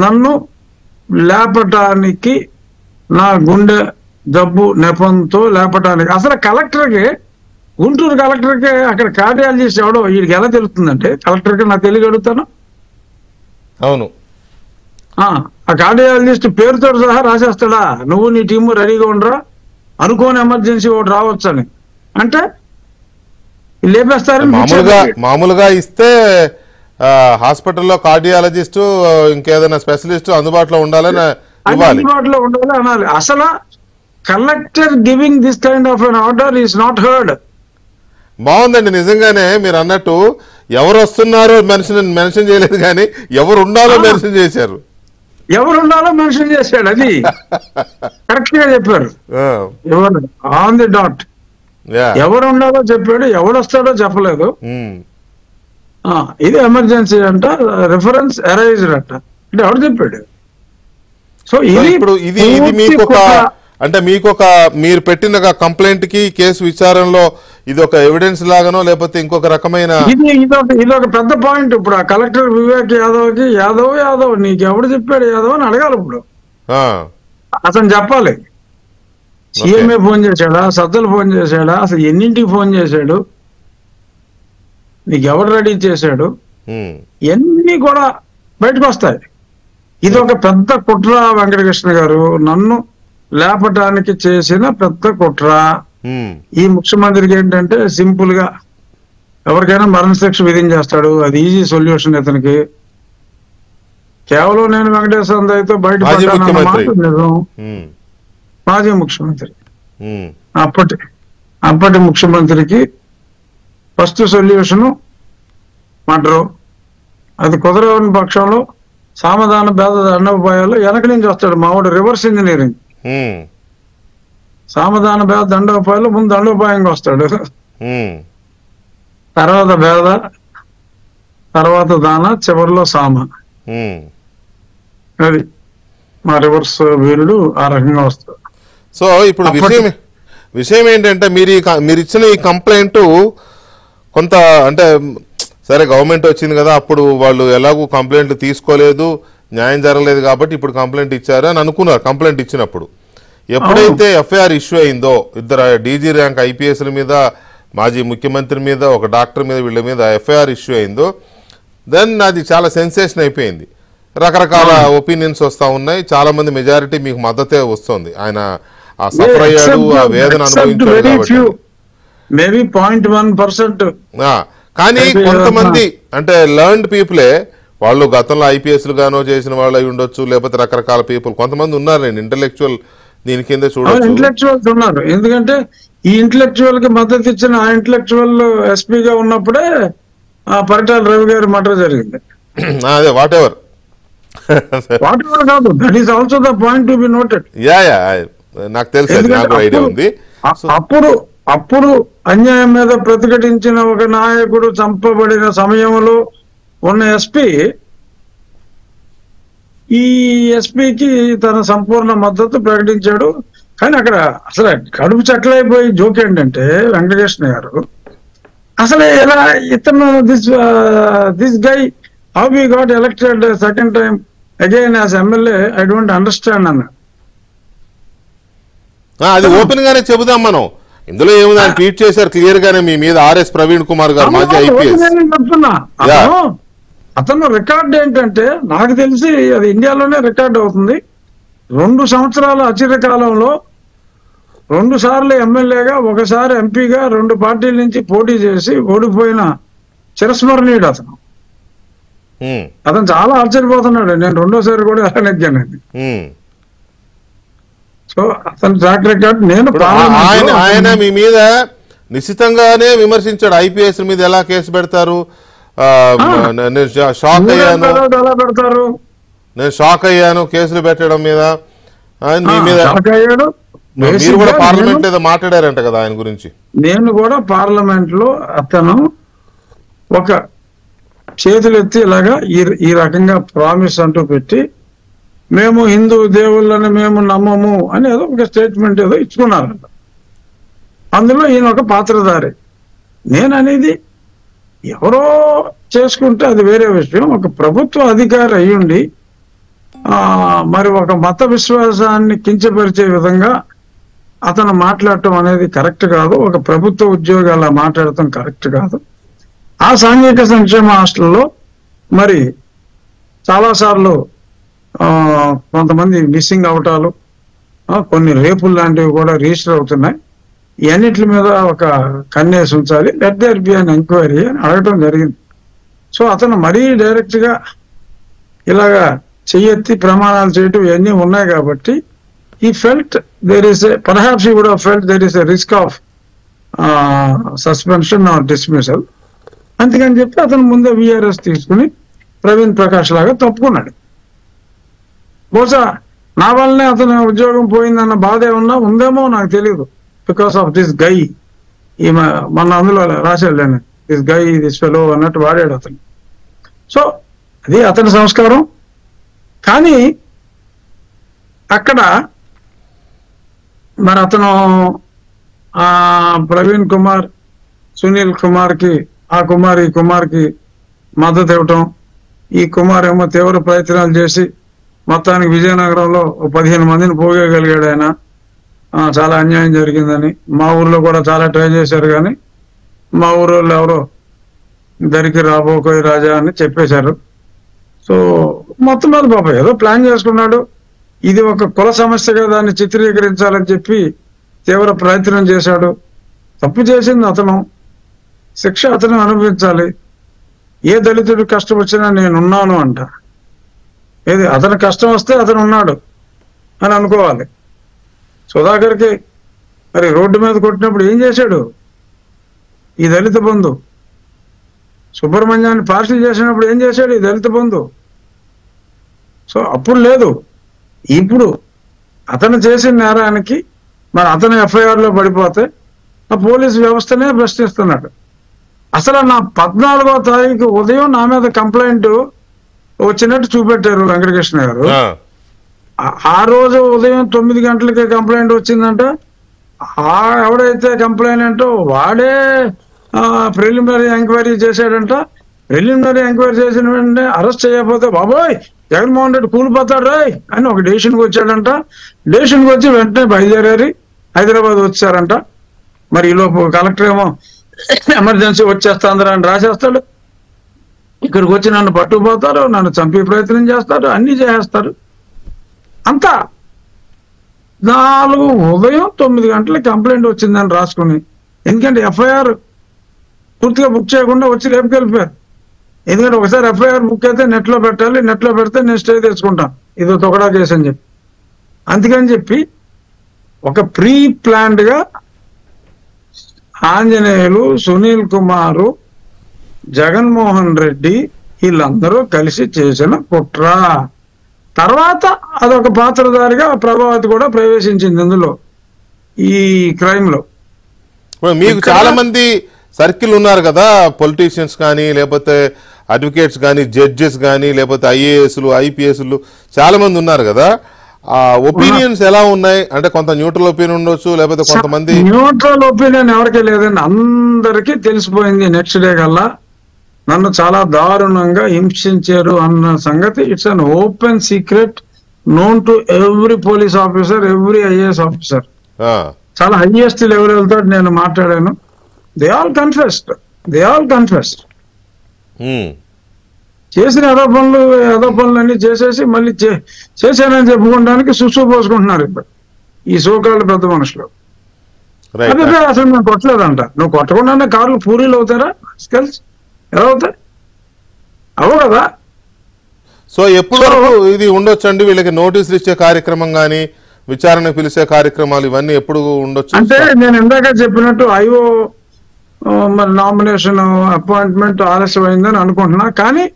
[SPEAKER 2] నన్ను లేపటానికి, నా గుండె జబ్బు నెపంతో లేపటానికి. అసలు కలెక్టర్కి, గుంటూరు కలెక్టర్కి అక్కడ కార్డియాలజిస్ట్ ఎవడో వీడికి ఎలా తెలుస్తుందంటే, కలెక్టర్కి నాకు తెలియ అడుగుతాను.
[SPEAKER 1] అవును,
[SPEAKER 2] ఆ కార్డియాలజిస్ట్ పేరుతో సహా రాసేస్తాడా, నువ్వు నీ టీము రెడీగా ఉండరా, అనుకోని ఎమర్జెన్సీ ఒకటి రావచ్చు అని. అంటే లేపేస్తారని
[SPEAKER 1] మామూలుగా ఇస్తే హాస్పిటల్లో కార్డియాలజిస్టు ఇంకేదైనా స్పెషలిస్ట్ అందుబాటులో ఉండాలని
[SPEAKER 2] అందుబాటులో ఉండాలి అనాలి. అసలు collector giving this kind of an order is not heard.
[SPEAKER 1] బాగుందండి. నిజంగానే మీరు అన్నట్టు ఎవరు వస్తున్నారో మెన్షన్ చేయలేదు కానీ ఎవరు ఉండాలో మెన్షన్ చేశారు.
[SPEAKER 2] ఎవరు ఉండాలో మెన్షన్ చేశాడు. అది కరెక్ట్ గా చెప్పారు. ఎవరు ఆన్ ది డాట్ ఎవరు ఉండాలో చెప్పాడు, ఎవడు వస్తాడో చెప్పలేదు. ఇది ఎమర్జెన్సీ అంట, రిఫరెన్స్ అరైజ్డ్ అంట, అంటే ఎవడు చెప్పాడు? సో
[SPEAKER 1] ఇప్పుడు ఇది మీకు ఒక అంటే మీకు ఒక మీరు పెట్టిన కంప్లైంట్ కి కేసు విచారణలో ఇది ఒక ఎవిడెన్స్ లాగానో లేకపోతే ఇంకొక రకమైన
[SPEAKER 2] ఇది ఒక పెద్ద పాయింట్. ఇప్పుడు ఆ కలెక్టర్ వివేక్ యాదవ్ కి యాదవ్ నీకు ఎవడు చెప్పాడు యాదవ్ అని అడగాలి. ఇప్పుడు అతను చెప్పాలి. సీఎంఏ ఫోన్ చేశాడా, సజ్జలు ఫోన్ చేశాడా, అసలు ఎన్నింటికి ఫోన్ చేశాడు, నీకు ఎవడు రెడీ చేశాడు, ఇవన్నీ కూడా బయటకు వస్తాయి. ఇది ఒక పెద్ద కుట్ర వెంకటకృష్ణ గారు, నన్ను లేపటానికి చేసిన పెద్ద కుట్ర. ఈ ముఖ్యమంత్రికి ఏంటంటే సింపుల్ గా ఎవరికైనా మరణశిక్ష విధించేస్తాడు, అది ఈజీ సొల్యూషన్ ఇతనికి. కేవలం నేను వెంకటేశ్వర దయతో బయటపడ్డానన్నమాట నిజం. మాజీ ముఖ్యమంత్రి, అప్పటి ముఖ్యమంత్రికి ఫస్ట్ సొల్యూషను మర్డరు. అది కుదరని పక్షంలో సామధాన భేద దండోపాయాలు వెనక నుంచి వస్తాడు మావాడు, రివర్స్ ఇంజనీరింగ్. సామధాన భేద దండోపాయాలు ముందు దండోపాయంగా వస్తాడు, తర్వాత భేద, తర్వాత దాన, చివరిలో సామ. అది మా రివర్స్ వీరుడు ఆ రకంగా వస్తాడు.
[SPEAKER 1] సో ఇప్పుడు విషయం ఏంటంటే మీరు ఇచ్చిన ఈ కంప్లైంట్ కొంత అంటే సరే గవర్నమెంట్ వచ్చింది కదా, అప్పుడు వాళ్ళు ఎలాగూ కంప్లైంట్ తీసుకోలేదు, న్యాయం జరగలేదు కాబట్టి ఇప్పుడు కంప్లైంట్ ఇచ్చారు అని అనుకున్నారు. కంప్లైంట్ ఇచ్చినప్పుడు ఎప్పుడైతే ఎఫ్ఐఆర్ ఇష్యూ అయిందో, ఇద్దరు డీజీ ర్యాంక్ ఐపీఎస్ల మీద, మాజీ ముఖ్యమంత్రి మీద, ఒక డాక్టర్ మీద, వీళ్ళ మీద ఎఫ్ఐఆర్ ఇష్యూ అయిందో, దెన్ అది చాలా సెన్సేషన్ అయిపోయింది. రకరకాల ఒపీనియన్స్ వస్తూ ఉన్నాయి. చాలా మంది మెజారిటీ మీకు మద్దతే వస్తుంది. ఆయన ఆ సఫర్ అయ్యాడు, ఆ వేదన అనుభవించాడు కాబట్టి. కానీ కొంతమంది అంటే లర్న్డ్ పీపులే, వాళ్ళు గతంలో ఐపీఎస్లు గానో చేసిన వాళ్ళు అయి ఉండొచ్చు, లేకపోతే రకరకాల పీపుల్ కొంతమంది ఉన్నారు. నేను ఇంటలెక్చువల్ దీని కింద చూడొచ్చు,
[SPEAKER 2] ఇంటలెక్చువల్స్ ఉన్నారు. ఎందుకంటే ఈ ఇంటలెక్చువల్ కి మద్దతు ఇచ్చిన ఆ ఇంటలెక్చువల్ ఎస్పీగా ఉన్నప్పుడే పరిటాల రవి గారి మర్డర్ జరిగింది.
[SPEAKER 1] అదే వాట్ ఎవర్
[SPEAKER 2] కాదు, that is also the point to be noted.
[SPEAKER 1] నాకు తెలుసు, నాకు ఐడియా ఉంది.
[SPEAKER 2] అప్పుడు అన్యాయం మీద ప్రతిఘటించిన ఒక నాయకుడు చంపబడిన సమయంలో ఉన్న ఎస్పీ ఈ ఎస్పీకి తన సంపూర్ణ మద్దతు ప్రకటించాడు. కానీ అక్కడ అసలు కడుపు చక్కలైపోయి జోక్ ఏంటంటే వెంకటకృష్ణ గారు, అసలు ఎలా ఇతను this guy how he got elected second time again as MLA, I don't understand అన్నాడు.
[SPEAKER 1] అది ఓపెన్ గానే చెబుదాం మనం. ఇందులో ఏముంది, ఆయన ట్వీట్ చేశారు క్లియర్ గానే మీ మీద, ఆర్ఎస్ ప్రవీణ్ కుమార్ గారు, మాజీ ఐపీఎస్.
[SPEAKER 2] అతను రికార్డ్ ఏంటంటే నాకు తెలిసి అది ఇండియాలోనే రికార్డ్ అవుతుంది. 2 సంవత్సరాల అచిరకాలంలో 2 సార్లు ఎమ్మెల్యేగా, ఒకసారి ఎంపీగా 2 పార్టీల నుంచి పోటీ చేసి ఓడిపోయిన చిరస్మరణీయుడు అతను. అతను చాలా ఆశ్చర్యపోతున్నాడు, నేను 2వ సారి కూడా ఎలా నెగ్గానండి. సో అతను ట్రాక్ రికార్డ్. నేను
[SPEAKER 1] ఆయన మీ మీద నిశ్చితంగానే విమర్శించాడు, ఐపీఎస్ మీద ఎలా కేసు పెడతారు, నేను షాక్ అయ్యాను కేసులు పెట్టడం మీద. మీ మీద మీరు కూడా పార్లమెంట్ ఏదో మాట్లాడారంట కదా ఆయన గురించి.
[SPEAKER 2] నేను కూడా పార్లమెంట్ లో అతను ఒక చేతులు ఎత్తి ఇలాగా ఈ రకంగా ప్రామిస్ అంటూ పెట్టి, మేము హిందూ దేవుళ్ళని మేము నమ్మము అని ఏదో ఒక స్టేట్మెంట్ ఏదో ఇచ్చుకున్నారంట. అందులో ఈయన ఒక పాత్రధారి. నేను అనేది ఎవరో చేసుకుంటే అది వేరే విషయం. ఒక ప్రభుత్వ అధికారి అయ్యుండి మరి ఒక మత విశ్వాసాన్ని కించపరిచే విధంగా అతను మాట్లాడటం అనేది కరెక్ట్ కాదు. ఒక ప్రభుత్వ ఉద్యోగి అలా మాట్లాడటం కరెక్ట్ కాదు. ఆ సాంఘిక సంక్షేమ హాస్టల్లో మరి చాలాసార్లు కొంతమంది మిస్సింగ్ అవటాలు, కొన్ని రేపులు లాంటివి కూడా రిజిస్టర్ అవుతున్నాయి. ఇవన్నిటి మీద ఒక కన్నేసి ఉంచాలి, let there be an enquiry అని అడగటం జరిగింది. సో అతను మరీ డైరెక్ట్ గా ఇలాగా చెయ్యెత్తి ప్రమాణాలు చేయటం ఇవన్నీ ఉన్నాయి కాబట్టి ఈ felt there is perhaps he would have felt there is a risk of suspension or dismissal. అందుకని చెప్పి అతను ముందే విఆర్ఎస్ తీసుకుని ప్రవీణ్ ప్రకాష్ లాగా తప్పుకున్నాడు. బహుశా నా వల్లనే అతని ఉద్యోగం పోయిందన్న బాధ ఏమన్నా ఉందేమో నాకు తెలియదు. బికాస్ ఆఫ్ దిస్ గై, ఈమె మన అందులో రాశాడు దిస్ గై దిస్ ఫెలో అన్నట్టు వాడాడు అతను. సో అది అతని సంస్కారం. కానీ అక్కడ మరి అతను ప్రవీణ్ కుమార్, సునీల్ కుమార్కి, ఈ కుమార్కి మద్దతు ఇవ్వటం, ఈ కుమార్ ఏమో తీవ్ర ప్రయత్నాలు చేసి మొత్తానికి విజయనగరంలో 15 మందిని పోగేయగలిగాడు ఆయన. చాలా అన్యాయం జరిగిందని మా ఊర్లో కూడా చాలా ట్రై చేశారు, కానీ మా ఊరోళ్ళు ఎవరో దరికి రాబోకోయి రాజా అని చెప్పేశారు. సో మొత్తం మీద పాప ఏదో ప్లాన్ చేసుకున్నాడు. ఇది ఒక కుల సమస్యగా దాన్ని చిత్రీకరించాలని చెప్పి తీవ్ర ప్రయత్నం చేశాడు. తప్పు చేసింది అతను, శిక్ష అతను అనుభవించాలి. ఏ దళితుడు కష్టం వచ్చినా నేనున్నాను అంట. ఏది అతను కష్టం వస్తే అతను ఉన్నాడు అని అనుకోవాలి. సుధాకర్కి మరి రోడ్డు మీద కొట్టినప్పుడు ఏం చేశాడు ఈ దళిత బంధు? సుబ్రహ్మణ్యాన్ని పార్సల్ చేసినప్పుడు ఏం చేశాడు ఈ దళిత బంధు? సో అప్పుడు లేదు. ఇప్పుడు అతను చేసిన నేరానికి మరి అతను ఎఫ్ఐఆర్ లో పడిపోతే ఆ పోలీసు వ్యవస్థనే ప్రశ్నిస్తున్నాడు. అసలు నా 14వ తారీఖు ఉదయం నా మీద కంప్లైంట్ వచ్చినట్టు చూపెట్టారు వెంకటకృష్ణ గారు. ఆ రోజు ఉదయం 9 గంటలకి కంప్లైంట్ వచ్చిందంట. ఎవడైతే కంప్లైంట్ వాడే ప్రిలిమినరీ ఎంక్వైరీ చేశాడంట. ప్రిలిమినరీ ఎంక్వైరీ చేసిన వెంటనే అరెస్ట్ చేయకపోతే బాబోయ్ జగన్మోహన్ రెడ్డి కూలిపోతాడు రాయ్ అని ఒక డెసిషన్కి వచ్చాడంట. డెసిషన్కి వచ్చి వెంటనే బయలుదేరి హైదరాబాద్ వచ్చారంట. మరి ఈలోపు కలెక్టర్ ఏమో ఎమర్జెన్సీ వచ్చేస్తాందిరా అని రాసేస్తాడు. ఇక్కడికి వచ్చి నన్ను పట్టుకుపోతారు, నన్ను చంపే ప్రయత్నం చేస్తారు, అన్ని చేసేస్తారు. అంతా 4 ఉదయం 9 గంటలకి కంప్లైంట్ వచ్చిందని రాసుకుని, ఎందుకంటే ఎఫ్ఐఆర్ పూర్తిగా బుక్ చేయకుండా వచ్చి రేపుకి వెళ్ళిపోయారు. ఎందుకంటే ఒకసారి ఎఫ్ఐఆర్ బుక్ అయితే నెట్లో పెట్టాలి, నెట్లో పెడితే నేను స్టే తెచ్చుకుంటాను, ఇదో తొకడా కేసు అని చెప్పి. అందుకని చెప్పి ఒక ప్రీ ప్లాన్డ్ గా ఆంజనేయులు, సునీల్ కుమారు, జగన్మోహన్ రెడ్డి వీళ్ళందరూ కలిసి చేసిన కుట్ర. తర్వాత అదొక పాత్రధారిగా ప్రభావతి కూడా ప్రవేశించింది ఇందులో, ఈ క్రైమ్ లో.
[SPEAKER 1] మీకు చాలా మంది సర్కిల్ ఉన్నారు కదా, పొలిటీషియన్స్ కానీ, లేకపోతే అడ్వకేట్స్ కానీ, జడ్జెస్ కానీ, లేకపోతే ఐఏఎస్లు, ఐపీఎస్లు చాలా మంది ఉన్నారు కదా. ఒపీనియన్స్ ఎలా ఉన్నాయి? అంటే కొంత న్యూట్రల్ ఒపీనియన్ ఉండొచ్చు, లేకపోతే కొంతమంది.
[SPEAKER 2] న్యూట్రల్ ఒపీనియన్ ఎవరికీ లేదండి, అందరికీ తెలిసిపోయింది నెక్స్ట్ డే కల్లా నన్ను చాలా దారుణంగా హింసించారు అన్న సంగతి. It's an open secret known to every police officer, every IAS officer. చాలా హైయెస్ట్ లెవెల్ తో నేను మాట్లాడాను. They all confessed. చేసిన ఏదో పనులన్నీ చేసేసి మళ్ళీ చేశానని చెప్పుకోవడానికి సుసు పోసుకుంటున్నారు ఇప్పుడు ఈ సోకాళ్ళు పెద్ద మనుషులు. అదే అసలు మేము కొట్టలేదంట. నువ్వు కొట్టకుండానే కార్లు పూరీలు అవుతారా? ఎలా అవుతాయి? అవు కదా.
[SPEAKER 1] సో ఎప్పుడు ఇది ఉండొచ్చండి వీళ్ళకి నోటీసులు ఇచ్చే కార్యక్రమం కానీ, విచారణ పిలిచే కార్యక్రమాలు ఇవన్నీ ఎప్పుడు ఉండొచ్చు?
[SPEAKER 2] అంటే నేను ఇందాక చెప్పినట్టు ఐఓ మరి నామినేషన్ అపాయింట్మెంట్ ఆలస్యం అయిందని అనుకుంటున్నా, కానీ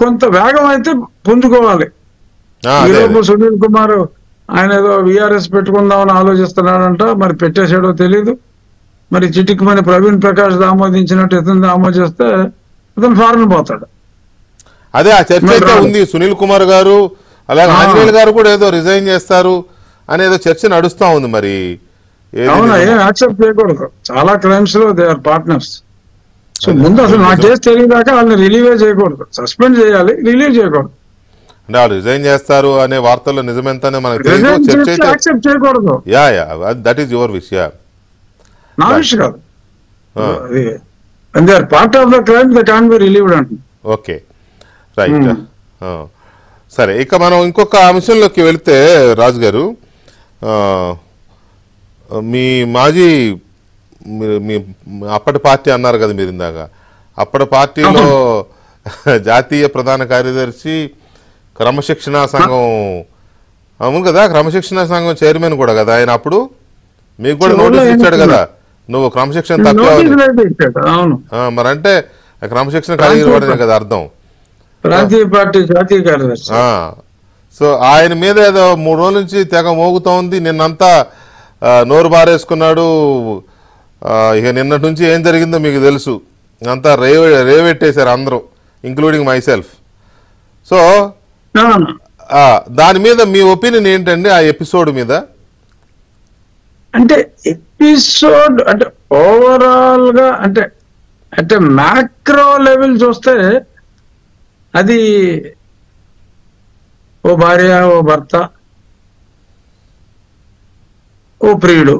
[SPEAKER 2] కొంత వేగం అయితే పుంజుకోవాలి. ఈరోజు సునీల్ కుమార్ ఆయన ఏదో విఆర్ఎస్ పెట్టుకుందామని ఆలోచిస్తున్నాడంట, మరి పెట్టేశాడో తెలీదు. మరి చిటికి మన ప్రవీణ్ ప్రకాష్ ఆమోదించినట్టు ఇతను ఆమోదిస్తే ఇతను ఫారెన్ పోతాడు.
[SPEAKER 1] అదే ఆ చర్చ అయితే ఉంది. సునీల్ కుమార్ గారు అలాగే ఆంజనేయులు గారు కూడా ఏదో రిజైన్ చేస్తారు అనేదో చర్చ నడుస్తా ఉంది. మరి
[SPEAKER 2] అవునా? ఏం యాక్సెప్ట్ చేయకూడదు. చాలా క్రైమ్స్ లో దే ఆర్ పార్ట్నర్స్. సో ముందు అసలు నా కేసు తెలియదాకా వాళ్ళని రిలీవే చేయకూడదు, సస్పెండ్ చేయాలి, రిలీవ్ చేయకూడదు.
[SPEAKER 1] అంటే వాళ్ళు రిజైన్ చేస్తారు అనే వార్తల్లో నిజమెంతనే మనకు తెలియదు. చర్చ అయితే
[SPEAKER 2] యాక్సెప్ట్ చేయకూడదు.
[SPEAKER 1] That is your wish.
[SPEAKER 2] నా విష్ కాదు, they are part of the crime, they can't be relieved అంటుంది.
[SPEAKER 1] Okay, right. సరే, ఇక మనం ఇంకొక అంశంలోకి వెళితే రాజు గారు, మీ మాజీ మీ అప్పటి పార్టీ అన్నారు కదా మీరు ఇందాక, అప్పటి పార్టీలో జాతీయ ప్రధాన కార్యదర్శి, క్రమశిక్షణా సంఘం, అవును కదా, క్రమశిక్షణా సంఘం చైర్మన్ కూడా కదా ఆయన. అప్పుడు మీకు కూడా నోటీస్ ఇచ్చాడు కదా, నువ్వు క్రమశిక్షణ తక్కువ. మరంటే క్రమశిక్షణ కలిగి వాడనే కదా అర్థం.
[SPEAKER 2] ప్రాంతీయ పార్టీ జాతీయ కార్యదర్శి.
[SPEAKER 1] సో ఆయన మీద ఏదో 3 రోజుల నుంచి తెగ మోగుతోంది. నిన్నంతా నోరు బారేసుకున్నాడు. ఇక నిన్నటి నుంచి ఏం జరిగిందో మీకు తెలుసు. అంతా రేవెట్టేశారు అందరూ, ఇంక్లూడింగ్ మై సెల్ఫ్. సో దాని మీద మీ ఒపీనియన్ ఏంటండి ఆ ఎపిసోడ్ మీద?
[SPEAKER 2] అంటే ఎపిసోడ్ అంటే ఓవరాల్ గా అంటే మ్యాక్రో లెవెల్ చూస్తే అది ఓ భార్య, ఓ భర్త, ఓ ప్రియుడు.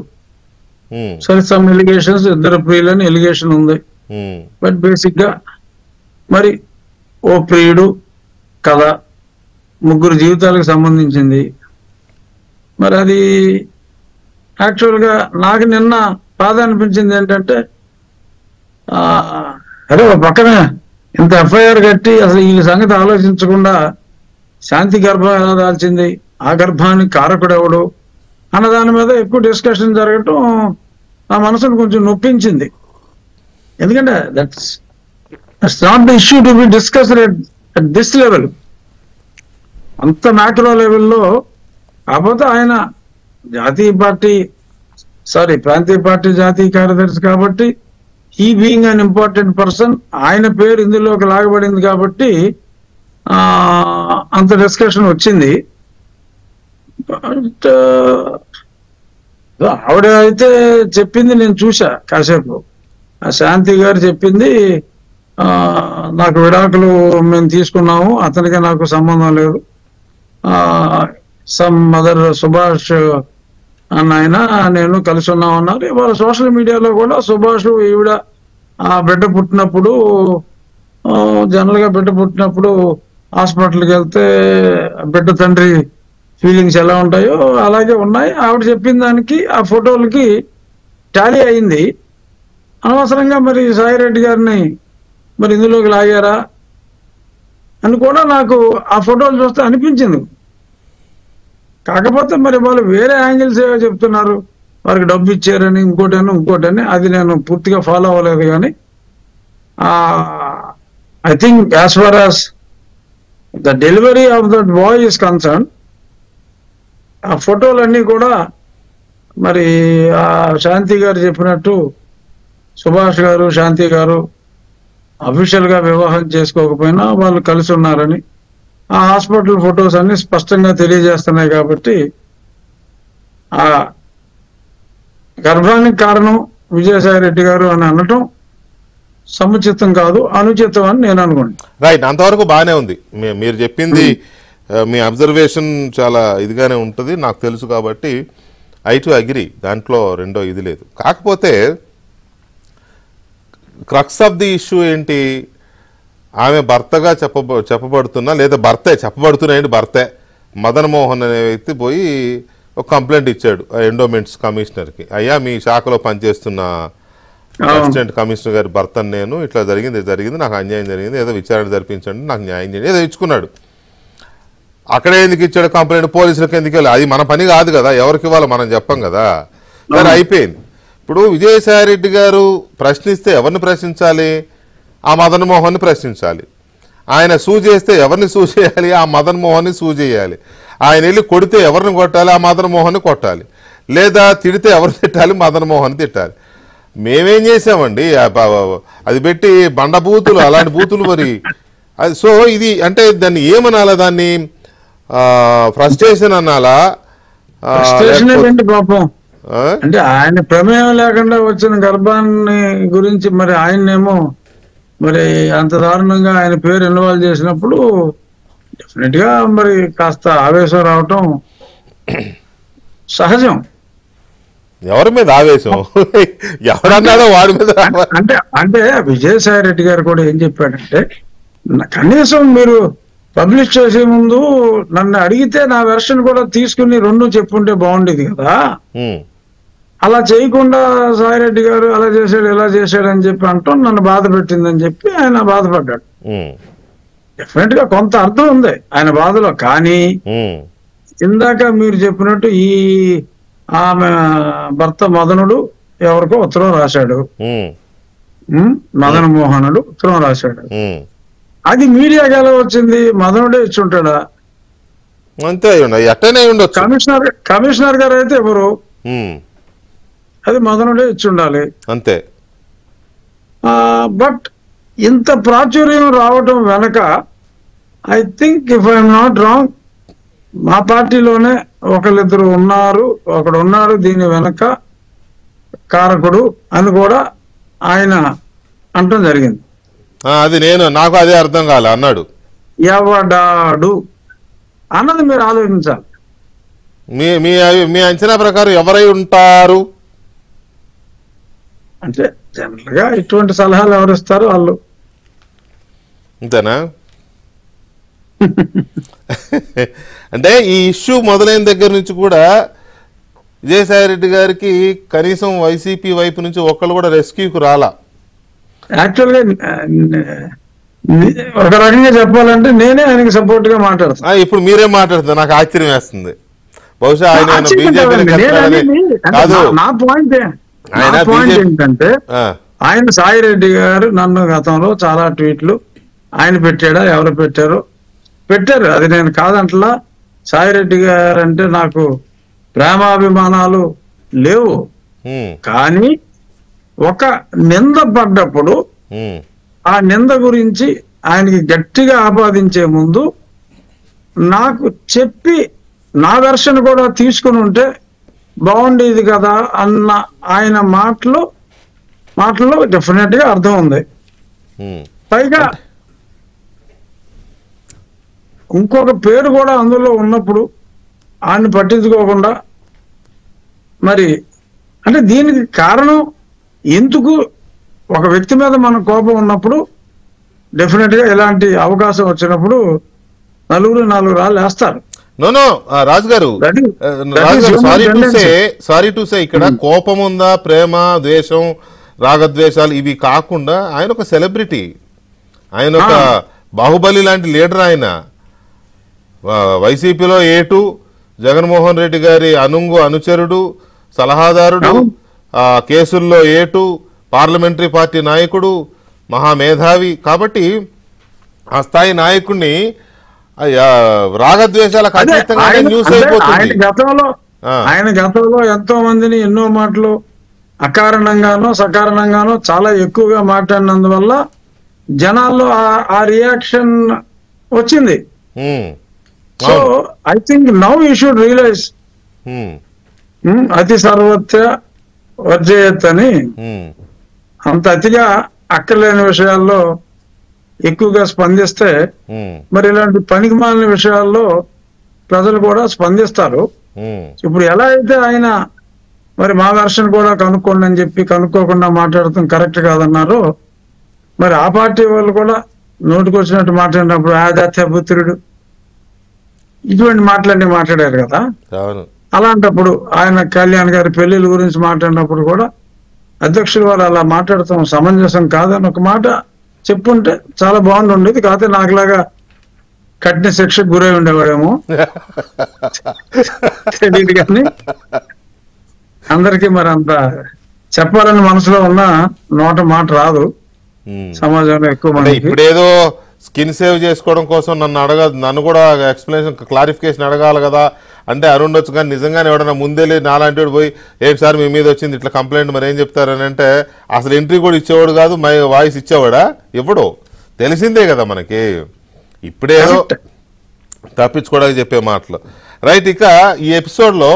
[SPEAKER 2] సరే, సమ్ ఎలిగేషన్స్, 2 ప్రియులని ఎలిగేషన్ ఉంది. బట్ బేసిక్ గా మరి ఓ ప్రియుడు కథ 3 జీవితాలకు సంబంధించింది. మరి అది యాక్చువల్గా నాకు నిన్న బాధ అనిపించింది ఏంటంటే, అరే పక్కన ఇంత ఎఫ్ఐఆర్ కట్టి అసలు ఈ సంగతి ఆలోచించకుండా శాంతి గర్భం ఎలా దాల్చింది, ఆ గర్భానికి కారకుడు ఎవడు అన్న దాని మీద ఎక్కువ డిస్కషన్ జరగటం నా మనసును కొంచెం నొప్పించింది. ఎందుకంటే that's not the issue to be discussed at this level, అంత మ్యాక్రో లెవెల్లో. కాకపోతే ఆయన ప్రాంతీయ పార్టీ జాతీయ కార్యదర్శి కాబట్టి, ఈ బీయింగ్ అన్ ఇంపార్టెంట్ పర్సన్, ఆయన పేరు ఇందులోకి లాగబడింది కాబట్టి అంత డిస్కషన్ వచ్చింది. బట్ ఆవిడ అయితే చెప్పింది నేను చూసా కాసేపు. ఆ శాంతి గారు చెప్పింది, నాకు విడాకులు మేము తీసుకున్నాము, అతనికి నాకు సంబంధం లేదు, సమ్ మదర్ సుభాష్ అన్న ఆయన నేను కలిసి ఉన్నామన్నారు. ఇవాళ సోషల్ మీడియాలో కూడా సుభాష్ ఈవిడ ఆ బిడ్డ పుట్టినప్పుడు, జనరల్ గా బిడ్డ పుట్టినప్పుడు హాస్పిటల్కి వెళ్తే బిడ్డ తండ్రి ఫీలింగ్స్ ఎలా ఉంటాయో అలాగే ఉన్నాయి. ఆవిడ చెప్పిన దానికి ఆ ఫోటోలకి టాలీ అయింది. అనవసరంగా మరి సాయిరెడ్డి గారిని మరి ఇందులోకి లాగారా అని కూడా నాకు ఆ ఫోటోలు చూస్తే అనిపించింది. కాకపోతే మరి వాళ్ళు వేరే యాంగిల్స్ ఏవో చెప్తున్నారు, వారికి డబ్బు ఇచ్చారని, ఇంకోటని అది నేను పూర్తిగా ఫాలో అవ్వలేదు. కానీ I think as far as the delivery of that boy is concern, ఆ ఫోటోలన్నీ కూడా మరి ఆ శాంతి గారు చెప్పినట్టు సుభాష్ గారు, శాంతి గారు అఫీషియల్ గా వివాహం చేసుకోకపోయినా వాళ్ళు కలిసి ఉన్నారని ఆ హాస్పిటల్ ఫొటోస్ అన్ని స్పష్టంగా తెలియజేస్తున్నాయి. కాబట్టి ఆ గర్భానికి కారణం విజయసాయి రెడ్డి గారు అని అనటం సముచితం కాదు, అనుచితం అని నేను అనుకుంటున్నాను.
[SPEAKER 1] రైట్, అంతవరకు బాగానే ఉంది. మీరు చెప్పింది, మీ అబ్జర్వేషన్ చాలా ఇదిగానే ఉంటుంది, నాకు తెలుసు. కాబట్టి ఐ టు అగ్రీ, దాంట్లో రెండో ఇది లేదు. కాకపోతే క్రక్స్ ఆఫ్ ది ఇష్యూ ఏంటి? ఆమె భర్తగా చెప్పబడుతున్నా, లేదా చెప్పబడుతున్నాయండి భర్తే మదన్ మోహన్ అనే వ్యక్తి పోయి ఒక కంప్లైంట్ ఇచ్చాడు ఎండోమెంట్స్ కమిషనర్కి. అయ్యా, మీ శాఖలో పనిచేస్తున్న అసిస్టెంట్ కమిషనర్ గారి భర్తను నేను, ఇట్లా జరిగింది, నాకు అన్యాయం జరిగింది, ఏదో విచారణ జరిపించండి, నాకు న్యాయం చేయండి, ఏదో ఇచ్చుకున్నాడు. అక్కడే ఎందుకు ఇచ్చాడు కంప్లైంట్? పోలీసులకు ఎందుకు వెళ్ళాలి? అది మన పని కాదు కదా, ఎవరికి ఇవ్వాలో మనం చెప్పం కదా. సరే, అయిపోయింది. ఇప్పుడు విజయసాయి రెడ్డి గారు ప్రశ్నిస్తే ఎవరిని ప్రశ్నించాలి? ఆ మదన్ మోహన్ని ప్రశ్నించాలి. ఆయన సూ చేస్తే ఎవరిని సూ చేయాలి? ఆ మదన్ మోహన్ని సూ చేయాలి. ఆయన వెళ్ళి కొడితే ఎవరిని కొట్టాలి? ఆ మదన్ మోహన్ని కొట్టాలి. లేదా తిడితే ఎవరు తిట్టాలి? మదన్ మోహన్ తిట్టాలి. మేమేం చేసామండి? అది పెట్టి బండ బూతులు, అలాంటి బూతులు మరి. అది సో ఇది అంటే దాన్ని ఏమనాలా? దాన్ని ఫ్రస్ట్రేషన్ అనాలా?
[SPEAKER 2] పాపం అంటే ఆయన ప్రమేయం లేకుండా వచ్చిన గర్భాన్ని గురించి మరి ఆయన్నేమో మరి అంత దారుణంగా ఆయన పేరు ఇన్వాల్వ్ చేసినప్పుడు డెఫినెట్ గా మరి కాస్త ఆవేశం రావటం సహజం.
[SPEAKER 1] ఎవరి మీద ఆవేశం? ఎవరన్నారో వాడి మీద.
[SPEAKER 2] అంటే విజయసాయి రెడ్డి గారు కూడా ఏం చెప్పాడంటే, కనీసం మీరు పబ్లిష్ చేసే ముందు నన్ను అడిగితే నా వెర్షన్ కూడా తీసుకుని 2 చెప్పుంటే బాగుండేది కదా. అలా చేయకుండా సాయిరెడ్డి గారు అలా చేశాడు, ఇలా చేశాడు అని చెప్పి అంటాం నన్ను బాధ పెట్టిందని చెప్పి ఆయన బాధపడ్డాడు. డెఫినెట్ గా కొంత అర్థం ఉంది ఆయన బాధలో. కానీ ఇందాక మీరు చెప్పినట్టు ఈ ఆమె భర్త మదనుడు ఎవరికో ఉత్తరం రాశాడు, మదన్ మోహనుడు ఉత్తరం రాశాడు. అది మీడియాకి ఎలా వచ్చింది? మదనుడే ఇచ్చుంటాడా?
[SPEAKER 1] అంతే ఎట్టనే ఉండొచ్చు.
[SPEAKER 2] కమిషనర్ గారు అయితే ఎవరు, అది మదనుడే ఇచ్చి ఉండాలి
[SPEAKER 1] అంతే.
[SPEAKER 2] బట్ ఇంత ప్రాచుర్యం రావటం వెనక I think if I'm not wrong మా పార్టీలోనే ఒకళ్ళిద్దరు ఉన్నారు, ఒకడు ఉన్నాడు దీని వెనక కారకుడు అని కూడా ఆయన అంటం జరిగింది.
[SPEAKER 1] అది నాకు అదే అర్థం కాలే అన్నాడు.
[SPEAKER 2] ఎవడాడు అన్నది మీరు ఆలోచించాలి.
[SPEAKER 1] మీ అంచనా ప్రకారం ఎవరై ఉంటారు
[SPEAKER 2] అంటే జనరల్ గా ఇటువంటి సలహాలు ఎవరిస్తారు వాళ్ళు.
[SPEAKER 1] అంతేనా? అంటే ఈ ఇష్యూ మొదలైన దగ్గర నుంచి కూడా విజయసాయి రెడ్డి గారికి కనీసం వైసీపీ వైపు నుంచి ఒక్కళ్ళు కూడా రెస్క్యూకు రాలా.
[SPEAKER 2] యాక్చువల్గా ఒక రకంగా చెప్పాలంటే నేనే ఆయనకి సపోర్ట్ గా మాట్లాడుతున్నా.
[SPEAKER 1] ఇప్పుడు మీరే మాట్లాడుతున్నారు, నాకు ఆశ్చర్యం వేస్తుంది. బహుశా ఆయన
[SPEAKER 2] నా పాయింట్ ఏంటంటే ఆయన సాయి రెడ్డి గారు నన్ను గతంలో చాలా ట్వీట్లు ఆయన పెట్టాడా ఎవరు పెట్టారు, అది నేను కాదంటలా. సాయి రెడ్డి గారు అంటే నాకు ప్రేమాభిమానాలు లేవు, కానీ ఒక నింద పడ్డప్పుడు ఆ నింద గురించి ఆయనకి గట్టిగా ఆపాదించే ముందు నాకు చెప్పి నా వెర్షన్ కూడా తీసుకుని ఉంటే బాగుండేది కదా అన్న ఆయన మాటలో డెఫినెట్ గా అర్థం ఉంది. పైగా ఇంకొక పేరు కూడా అందులో ఉన్నప్పుడు ఆయన పట్టించుకోకుండా మరి అంటే దీనికి కారణం ఎందుకు? ఒక వ్యక్తి మీద మన కోపం ఉన్నప్పుడు డెఫినెట్ గా ఇలాంటి అవకాశం వచ్చినప్పుడు నలుగురు నాలుగు రాళ్ళు వేస్తారు.
[SPEAKER 1] రాజు గారు సారీ టు సే ఇక్కడ కోపం ఉందా, ప్రేమ, ద్వేషం, రాగద్వేషాలు ఇవి కాకుండా ఆయన ఒక సెలబ్రిటీ, ఆయన ఒక బాహుబలి లాంటి లీడర్. ఆయన వైసీపీలో ఏటు జగన్మోహన్ రెడ్డి గారి అనుచరుడు, సలహాదారుడు, కేసుల్లో ఏటు, పార్లమెంటరీ పార్టీ నాయకుడు, మహామేధావి. కాబట్టి ఆ స్థాయి నాయకుడిని రాగద్వేషాలకు అతీతంగా న్యూస్ అయిపోతుంది.
[SPEAKER 2] ఆయన గతంలో ఎంతో మందిని ఎన్నో మాటలు అకారణంగానో సకారణంగానో చాలా ఎక్కువగా మాట్లాడినందువల్ల జనాల్లో ఆ రియాక్షన్ వచ్చింది. So I think now you should realise అతి సర్వత్ర వర్జయత్ అని, అంత అతిగా అక్కర్లేని విషయాల్లో ఎక్కువగా స్పందిస్తే మరి ఇలాంటి పనికి మాలిన విషయాల్లో ప్రజలు కూడా స్పందిస్తారు. ఇప్పుడు ఎలా అయితే ఆయన మరి మా వెర్షన్ కూడా కనుక్కోండి అని చెప్పి కనుక్కోకుండా మాట్లాడటం కరెక్ట్ కాదన్నారో, మరి ఆ పార్టీ వాళ్ళు కూడా నోటికొచ్చినట్టు మాట్లాడినప్పుడు దత్తపుత్రుడు ఇటువంటి మాటలన్నీ మాట్లాడారు కదా. అలాంటప్పుడు ఆయన కళ్యాణ్ గారి పెళ్లిళ్ళ గురించి మాట్లాడినప్పుడు కూడా అధ్యక్షులు వాళ్ళు అలా మాట్లాడటం సమంజసం కాదని ఒక మాట చెప్పుంటే చాలా బాగుండి ఉండేది. కాకపోతే నాకులాగా కఠిన శిక్షకు గురై ఉండేవాడేమో తెలియదు, కానీ అందరికీ మరి అంత చెప్పాలని మనసులో ఉన్న నోట మాట రాదు సమాజంలో ఎక్కువ మంది.
[SPEAKER 1] ఇప్పుడేదో స్కిన్ సేవ్ చేసుకోవడం కోసం నన్ను కూడా ఎక్స్ప్లెనేషన్ క్లారిఫికేషన్ అడగాలి కదా అంటే అనుండొచ్చు, కానీ నిజంగానే ఎవడన్నా ముందే నాలాంటి వాడు పోయి ఏంటి సార్ మీ మీద వచ్చింది ఇట్లా కంప్లైంట్ మరి ఏం చెప్తారని అంటే అసలు ఎంట్రీ కూడా ఇచ్చేవాడు కాదు, వాయిస్ ఇచ్చేవాడా ఇవ్వడు, తెలిసిందే కదా మనకి. ఇప్పుడేదో తప్పించుకోవడానికి చెప్పే మాటలు. రైట్, ఇక ఈ ఎపిసోడ్లో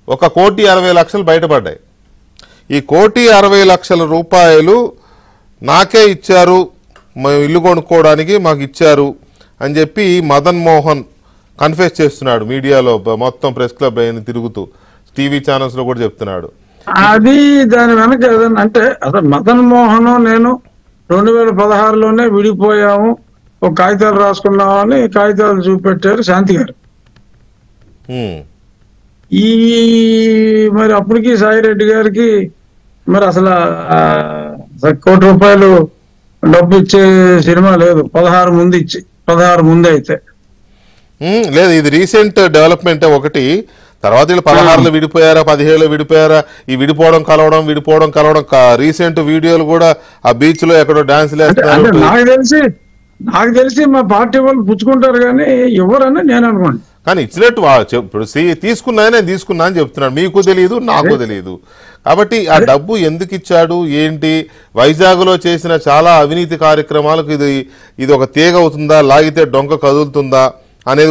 [SPEAKER 1] 1,60,00,000 బయటపడ్డాయి. ఈ 1,60,00,000 రూపాయలు నాకే ఇచ్చారు, మేము ఇల్లు కొనుక్కోవడానికి మాకు ఇచ్చారు అని చెప్పి మదన్ మోహన్ కన్ఫెస్ చేస్తున్నాడు మీడియాలో, మొత్తం ప్రెస్ క్లబ్ అయిన తిరుగుతూ టీవీ ఛానల్స్ లో కూడా చెప్తున్నాడు.
[SPEAKER 2] అది దాని వెనక ఏదన్నా అంటే అసలు మదన్ మోహన్ నేను 2016లోనే విడిపోయాము, ఒక కాగితాలు రాసుకున్నామని కాగితాలు చూపెట్టారు శాంతి గారు. ఈ మరి అప్పటికి సాయి రెడ్డి గారికి మరి అసలు 1 కోటి రూపాయలు డబ్బు ఇచ్చే సినిమా లేదు. 16 ముందు అయితే
[SPEAKER 1] లేదు, ఇది రీసెంట్ డెవలప్మెంట్ ఒకటి. తర్వాత వీళ్ళు 16లో విడిపోయారా 17లో విడిపోయారా, ఈ విడిపోవడం కలవడం రీసెంట్ వీడియోలు కూడా ఆ బీచ్ లో ఎక్కడో డాన్స్
[SPEAKER 2] నాకు తెలిసి మా పార్టీ వాళ్ళు పుచ్చుకుంటారు కానీ ఎవరని నేను అనుకోండి.
[SPEAKER 1] కానీ ఇచ్చినట్టు ఇప్పుడు తీసుకున్నా నేను తీసుకున్నా అని చెప్తున్నాడు, మీకు తెలియదు నాకు తెలియదు. కాబట్టి ఆ డబ్బు ఎందుకు ఇచ్చాడు ఏంటి, వైజాగ్లో చేసిన చాలా అవినీతి కార్యక్రమాలకు ఇది ఒక తీగ అవుతుందా, లాగితే డొంక కదులుతుందా అనేది